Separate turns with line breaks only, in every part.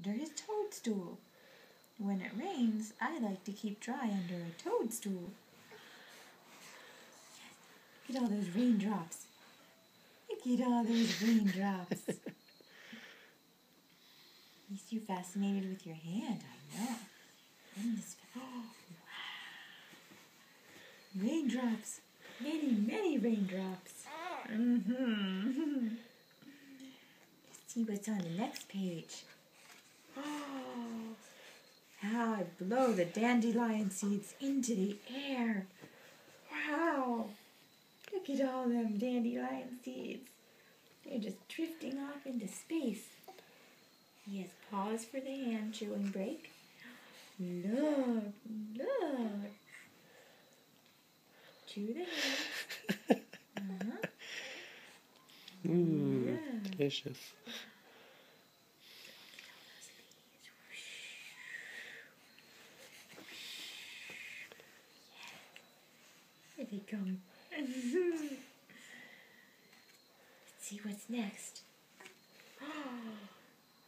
under his toadstool. When it rains, I like to keep dry under a toadstool. Look at all those raindrops. Look at all those raindrops. At least you're fascinated with your hand, I know. Oh, wow. Raindrops. Many, many raindrops. Let's see what's on the next page. Oh, how I blow the dandelion seeds into the air. Wow. Look at all them dandelion seeds. They're just drifting off into space. He has paused for the hand chewing break. Look, look. Chew the hand.
Mmm, delicious.
Here they come. Let's see what's next.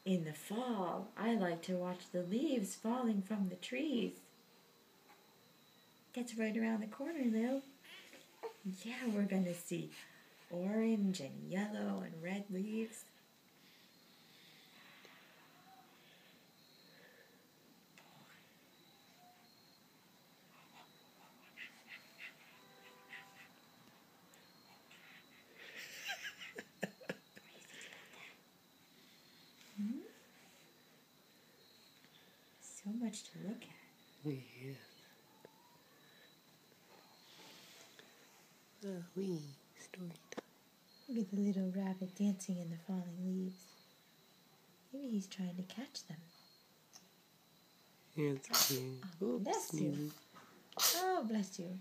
In the fall, I like to watch the leaves falling from the trees. That's right around the corner, Lil. Yeah, we're gonna see orange and yellow and red leaves. So much to look at.
Yes. Wee, story time.
Look at the little rabbit dancing in the falling leaves. Maybe he's trying to catch them.
It's cute.
Oh, bless you. Oh, bless you.